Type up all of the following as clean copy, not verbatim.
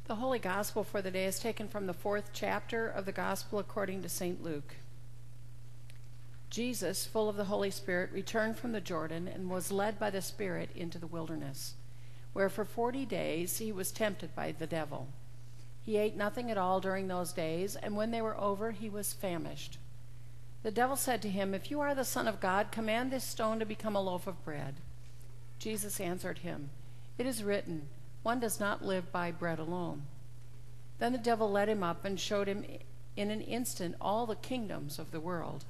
The Holy Gospel for the day is taken from the 4th chapter of the Gospel according to St. Luke. Jesus, full of the Holy Spirit, returned from the Jordan and was led by the Spirit into the wilderness, where for 40 days he was tempted by the devil. He ate nothing at all during those days, and when they were over, he was famished. The devil said to him, "If you are the Son of God, command this stone to become a loaf of bread." Jesus answered him, "It is written, 'One does not live by bread alone.'" Then the devil led him up and showed him in an instant all the kingdoms of the world.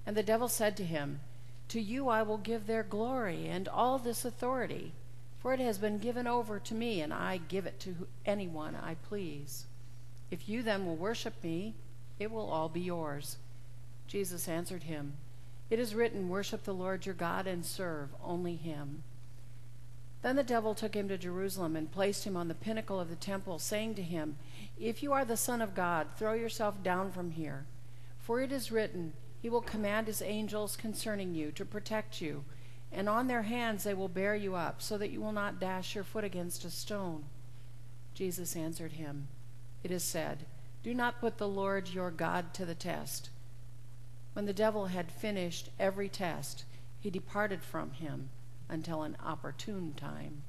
And the devil said to him, "To you I will give their glory and all this authority, for it has been given over to me, and I give it to anyone I please. If you then will worship me, it will all be yours." Jesus answered him, "It is written, 'Worship the Lord your God and serve only him.'" Then the devil took him to Jerusalem and placed him on the pinnacle of the temple, saying to him, "If you are the Son of God, throw yourself down from here. For it is written, 'He will command his angels concerning you to protect you, and on their hands they will bear you up, so that you will not dash your foot against a stone.'" Jesus answered him, "It is said, 'Do not put the Lord your God to the test.'" When the devil had finished every test, he departed from him until an opportune time.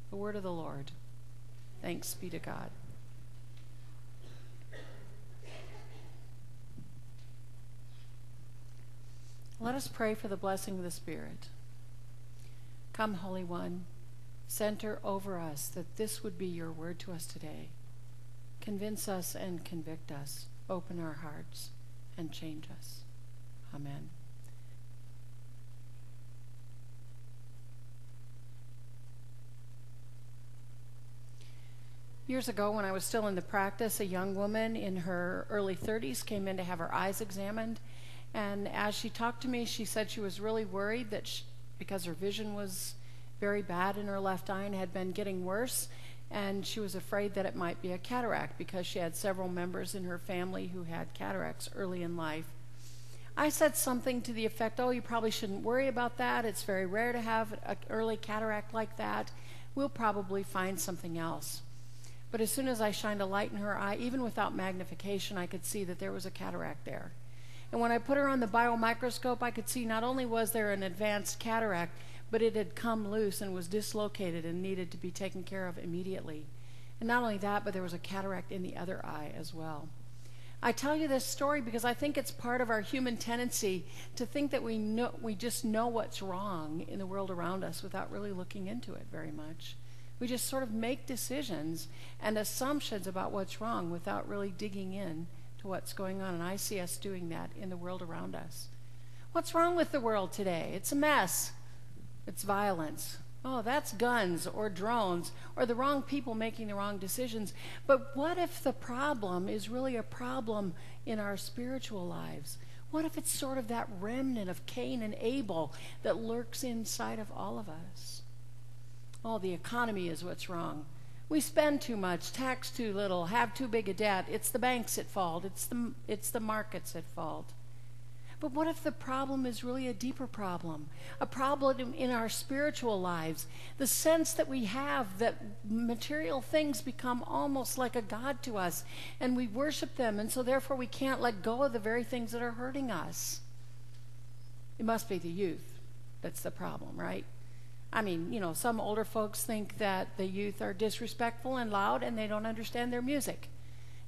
The word of the Lord. Thanks be to God. Let us pray for the blessing of the Spirit. Come, Holy One, center over us that this would be your word to us today. Convince us and convict us. Open our hearts and change us. Amen. Years ago, when I was still in the practice, a young woman in her early 30s came in to have her eyes examined. And as she talked to me, she said she was really worried that because her vision was very bad in her left eye and had been getting worse, and she was afraid that it might be a cataract because she had several members in her family who had cataracts early in life. I said something to the effect, "Oh, you probably shouldn't worry about that. It's very rare to have an early cataract like that. We'll probably find something else." But as soon as I shined a light in her eye, even without magnification, I could see that there was a cataract there. And when I put her on the biomicroscope, I could see not only was there an advanced cataract, but it had come loose and was dislocated and needed to be taken care of immediately. And not only that, but there was a cataract in the other eye as well. I tell you this story because I think it's part of our human tendency to think that we just know what's wrong in the world around us without really looking into it very much. We just sort of make decisions and assumptions about what's wrong without really digging in to what's going on. And I see us doing that in the world around us. What's wrong with the world today? It's a mess. It's violence. Oh, that's guns or drones or the wrong people making the wrong decisions. But what if the problem is really a problem in our spiritual lives? What if it's sort of that remnant of Cain and Abel that lurks inside of all of us? Oh, the economy is what's wrong. We spend too much, tax too little, have too big a debt. It's the banks at fault. It's the markets at fault. But what if the problem is really a deeper problem? A problem in our spiritual lives. The sense that we have that material things become almost like a god to us, and we worship them, and so therefore we can't let go of the very things that are hurting us. It must be the youth that's the problem, right? I mean, some older folks think that the youth are disrespectful and loud and they don't understand their music.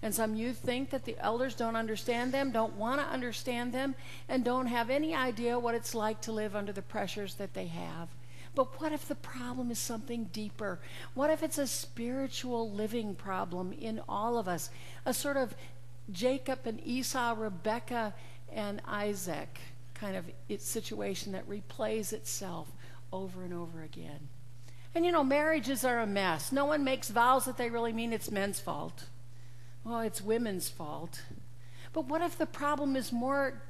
And some youth think that the elders don't understand them, don't want to understand them, and don't have any idea what it's like to live under the pressures that they have. But what if the problem is something deeper? What if it's a spiritual living problem in all of us? A sort of Jacob and Esau, Rebecca and Isaac kind of situation that replays itself over and over again. And marriages are a mess. No one makes vows that they really mean it's men's fault. Well, it's women's fault. But what if the problem is more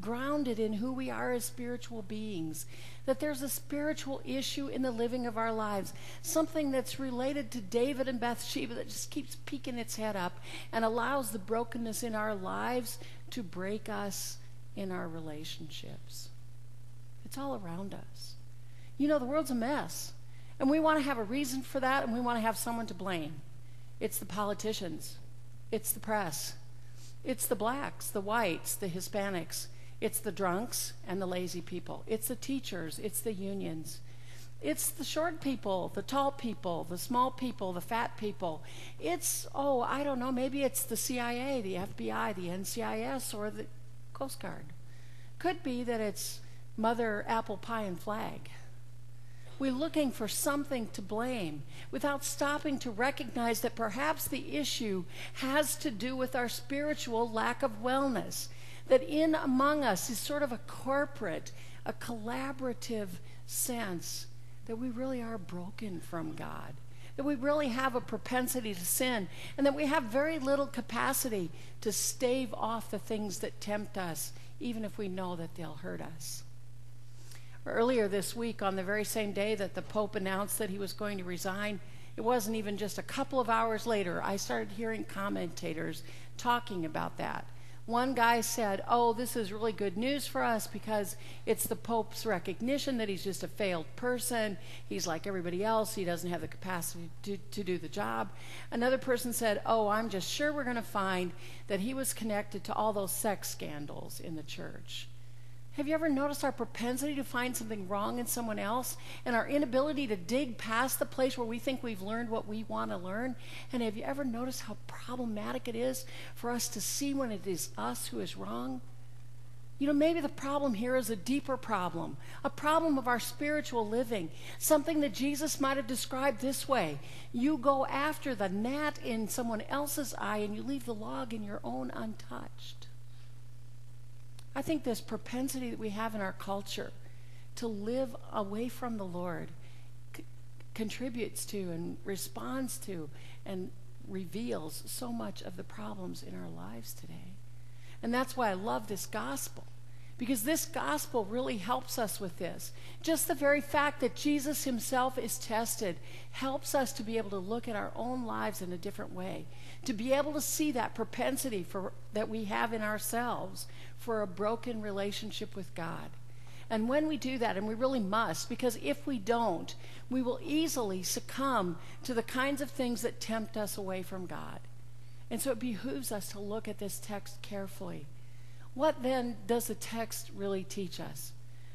grounded in who we are as spiritual beings? That there's a spiritual issue in the living of our lives. Something that's related to David and Bathsheba that just keeps peeking its head up and allows the brokenness in our lives to break us in our relationships. It's all around us. The world's a mess. And we want to have a reason for that, and we want to have someone to blame. It's the politicians. It's the press. It's the blacks, the whites, the Hispanics. It's the drunks and the lazy people. It's the teachers. It's the unions. It's the short people, the tall people, the small people, the fat people. It's, I don't know, maybe it's the CIA, the FBI, the NCIS, or the Coast Guard. Could be that it's Mother Apple Pie and Flag. We're looking for something to blame without stopping to recognize that perhaps the issue has to do with our spiritual lack of wellness, that in among us is sort of a corporate, a collaborative sense that we really are broken from God, that we really have a propensity to sin, and that we have very little capacity to stave off the things that tempt us, even if we know that they'll hurt us. Earlier this week, on the very same day that the Pope announced that he was going to resign, it wasn't even just a couple of hours later, I started hearing commentators talking about that. One guy said, this is really good news for us because it's the Pope's recognition that he's just a failed person. He's like everybody else. He doesn't have the capacity to do the job. Another person said, I'm just sure we're going to find that he was connected to all those sex scandals in the church. Have you ever noticed our propensity to find something wrong in someone else and our inability to dig past the place where we think we've learned what we want to learn? And have you ever noticed how problematic it is for us to see when it is us who is wrong? Maybe the problem here is a deeper problem, a problem of our spiritual living, something that Jesus might have described this way. You go after the gnat in someone else's eye and you leave the log in your own untouched. I think this propensity that we have in our culture to live away from the Lord contributes to and responds to and reveals so much of the problems in our lives today. And that's why I love this gospel, because this gospel really helps us with this. Just the very fact that Jesus himself is tested helps us to be able to look at our own lives in a different way, to be able to see that propensity that we have in ourselves for a broken relationship with God. And when we do that, and we really must, because if we don't, we will easily succumb to the kinds of things that tempt us away from God. And so it behooves us to look at this text carefully. What then does the text really teach us?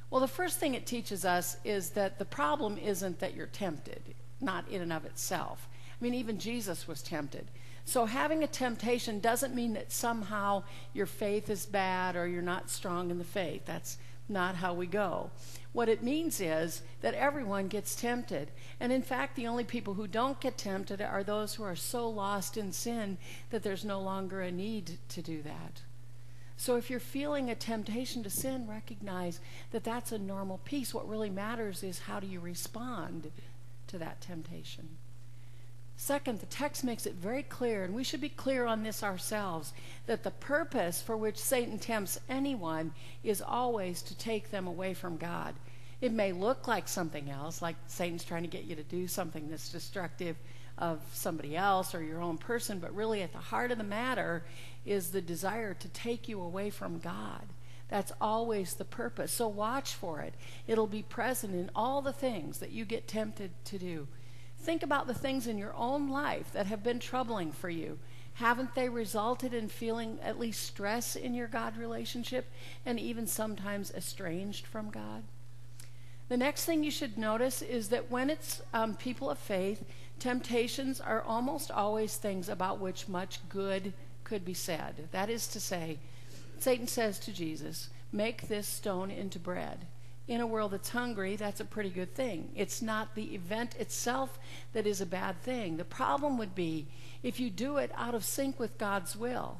Well, the first thing it teaches us is that the problem isn't that you're tempted, not in and of itself. I mean, even Jesus was tempted. So having a temptation doesn't mean that somehow your faith is bad or you're not strong in the faith. That's not how we go. What it means is that everyone gets tempted. And in fact, the only people who don't get tempted are those who are so lost in sin that there's no longer a need to do that. So if you're feeling a temptation to sin, recognize that that's a normal piece. What really matters is how do you respond to that temptation. Second, the text makes it very clear, and we should be clear on this ourselves, that the purpose for which Satan tempts anyone is always to take them away from God. It may look like something else, like Satan's trying to get you to do something that's destructive of somebody else or your own person, but really at the heart of the matter is the desire to take you away from God. That's always the purpose. So watch for it. It'll be present in all the things that you get tempted to do. Think about the things in your own life that have been troubling for you. Haven't they resulted in feeling at least stress in your God relationship and even sometimes estranged from God? The next thing you should notice is that when it's people of faith, temptations are almost always things about which much good could be said. That is to say, Satan says to Jesus, "Make this stone into bread." In a world that's hungry, that's a pretty good thing. It's not the event itself that is a bad thing. The problem would be if you do it out of sync with God's will,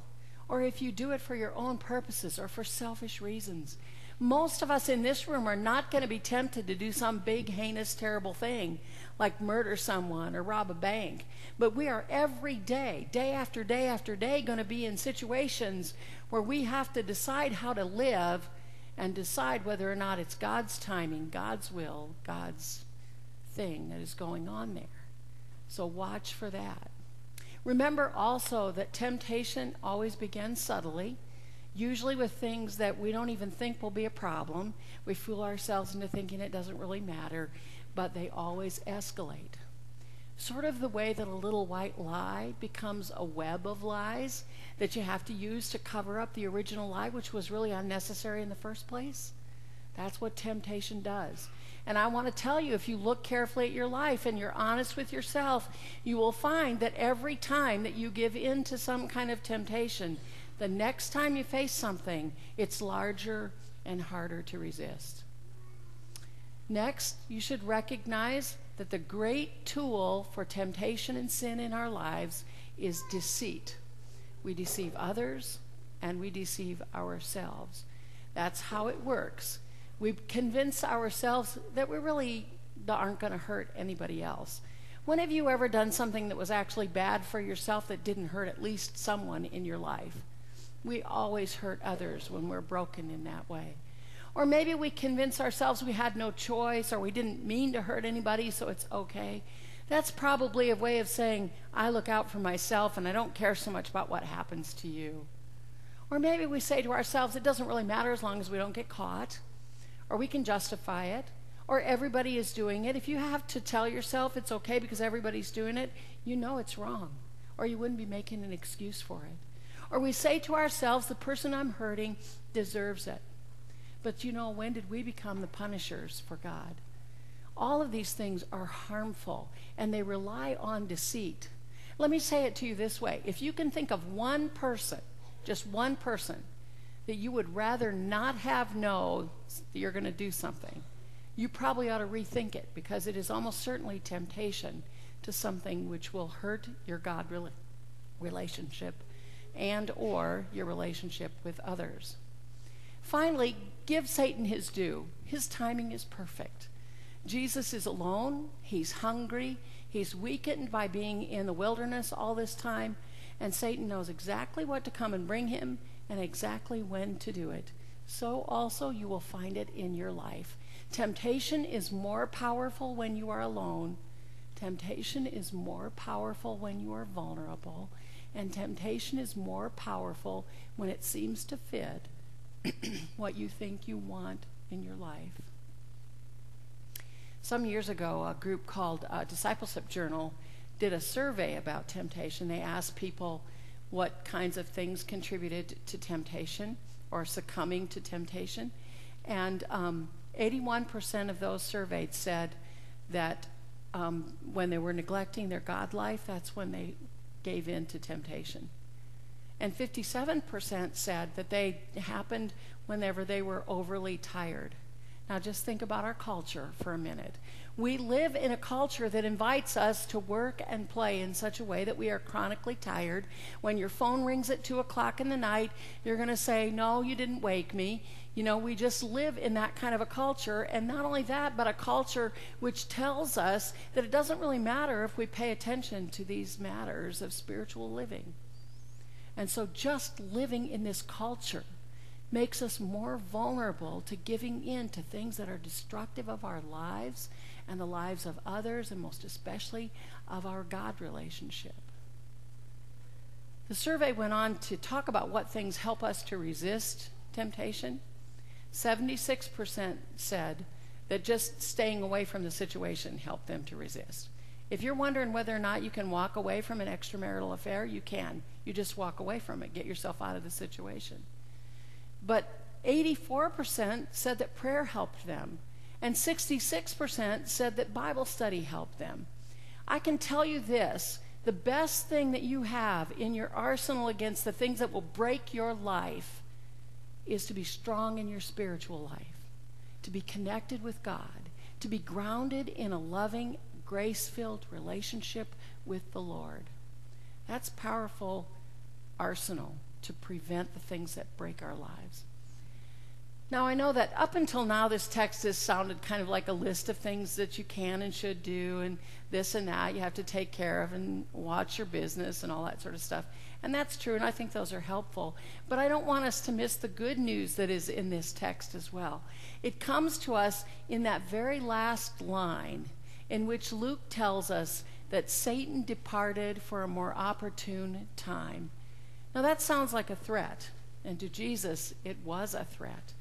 or if you do it for your own purposes or for selfish reasons. Most of us in this room are not going to be tempted to do some big, heinous, terrible thing like murder someone or rob a bank. But we are every day, day after day after day, going to be in situations where we have to decide how to live and decide whether or not it's God's timing, God's will, God's thing that is going on there. So watch for that. Remember also that temptation always begins subtly, usually with things that we don't even think will be a problem. We fool ourselves into thinking it doesn't really matter, but they always escalate. sort of the way that a little white lie becomes a web of lies that you have to use to cover up the original lie, which was really unnecessary in the first place. That's what temptation does. And I want to tell you, if you look carefully at your life and you're honest with yourself, you will find that every time that you give in to some kind of temptation, the next time you face something, it's larger and harder to resist. Next, you should recognize that the great tool for temptation and sin in our lives is deceit. We deceive others and we deceive ourselves. That's how it works. We convince ourselves that we really aren't going to hurt anybody else. When have you ever done something that was actually bad for yourself that didn't hurt at least someone in your life? We always hurt others when we're broken in that way. Or maybe we convince ourselves we had no choice, or we didn't mean to hurt anybody, so it's okay. That's probably a way of saying, I look out for myself and I don't care so much about what happens to you. Or maybe we say to ourselves, it doesn't really matter as long as we don't get caught. Or we can justify it. Or everybody is doing it. If you have to tell yourself it's okay because everybody's doing it, you know it's wrong. Or you wouldn't be making an excuse for it. Or we say to ourselves, the person I'm hurting deserves it. But you know, when did we become the punishers for God? All of these things are harmful, and they rely on deceit. Let me say it to you this way. If you can think of one person, just one person, that you would rather not have know that you're going to do something, you probably ought to rethink it, because it is almost certainly temptation to something which will hurt your God relationship and or your relationship with others. Finally, give Satan his due. His timing is perfect. Jesus is alone. He's hungry. He's weakened by being in the wilderness all this time. And Satan knows exactly what to come and bring him and exactly when to do it. So also you will find it in your life. Temptation is more powerful when you are alone. Temptation is more powerful when you are vulnerable. And temptation is more powerful when it seems to fit what you think you want in your life. Some years ago, a group called Discipleship Journal did a survey about temptation. They asked people what kinds of things contributed to temptation or succumbing to temptation. And 81% of those surveyed said that when they were neglecting their God life, that's when they gave in to temptation. And 57% said that they happened whenever they were overly tired. Now just think about our culture for a minute. We live in a culture that invites us to work and play in such a way that we are chronically tired. When your phone rings at 2 o'clock in the night, you're going to say, no, you didn't wake me. You know, we just live in that kind of a culture. And not only that, but a culture which tells us that it doesn't really matter if we pay attention to these matters of spiritual living. And so just living in this culture makes us more vulnerable to giving in to things that are destructive of our lives and the lives of others, and most especially of our God relationship. The survey went on to talk about what things help us to resist temptation. 76% said that just staying away from the situation helped them to resist. If you're wondering whether or not you can walk away from an extramarital affair, you can. You just walk away from it. Get yourself out of the situation. But 84% said that prayer helped them. And 66% said that Bible study helped them. I can tell you this. The best thing that you have in your arsenal against the things that will break your life is to be strong in your spiritual life, to be connected with God, to be grounded in a loving, grace-filled relationship with the Lord. That's powerful arsenal to prevent the things that break our lives. Now, I know that up until now, this text has sounded kind of like a list of things that you can and should do, and this and that you have to take care of, and watch your business and all that sort of stuff. And that's true, and I think those are helpful. But I don't want us to miss the good news that is in this text as well. It comes to us in that very last line, in which Luke tells us that Satan departed for a more opportune time. Now that sounds like a threat, and to Jesus it was a threat.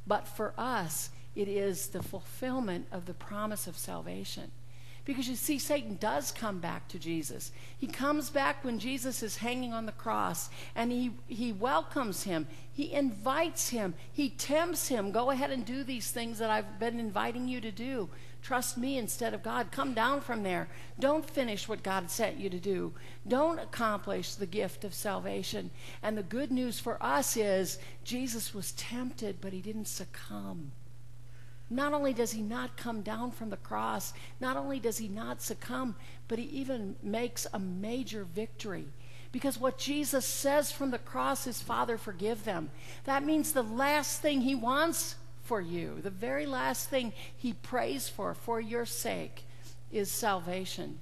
But for us, it is the fulfillment of the promise of salvation. Because you see, Satan does come back to Jesus. He comes back when Jesus is hanging on the cross, and he welcomes him. He invites him. He tempts him. Go ahead and do these things that I've been inviting you to do. Trust me instead of God. Come down from there. Don't finish what God sent you to do. Don't accomplish the gift of salvation. And the good news for us is Jesus was tempted, but he didn't succumb. Not only does he not come down from the cross, not only does he not succumb, but he even makes a major victory. Because what Jesus says from the cross is, Father, forgive them. That means the last thing he wants for you, the very last thing he prays for your sake, is salvation.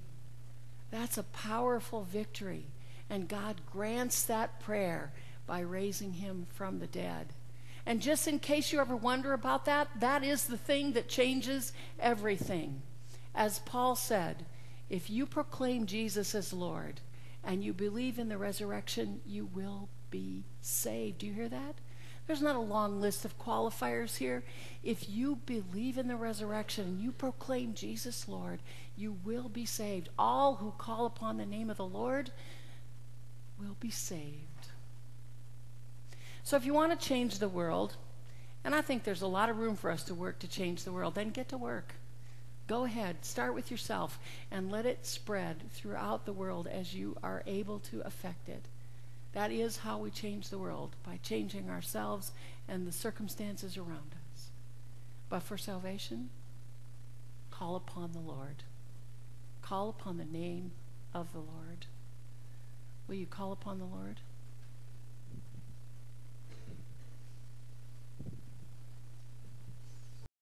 That's a powerful victory. And God grants that prayer by raising him from the dead. And just in case you ever wonder about that, that is the thing that changes everything. As Paul said, if you proclaim Jesus as Lord and you believe in the resurrection, you will be saved. Do you hear that? There's not a long list of qualifiers here. If you believe in the resurrection and you proclaim Jesus Lord, you will be saved. All who call upon the name of the Lord will be saved. So if you want to change the world, and I think there's a lot of room for us to work to change the world, then get to work. Go ahead, start with yourself, and let it spread throughout the world as you are able to affect it. That is how we change the world, by changing ourselves and the circumstances around us. But for salvation, call upon the Lord. Call upon the name of the Lord. Will you call upon the Lord?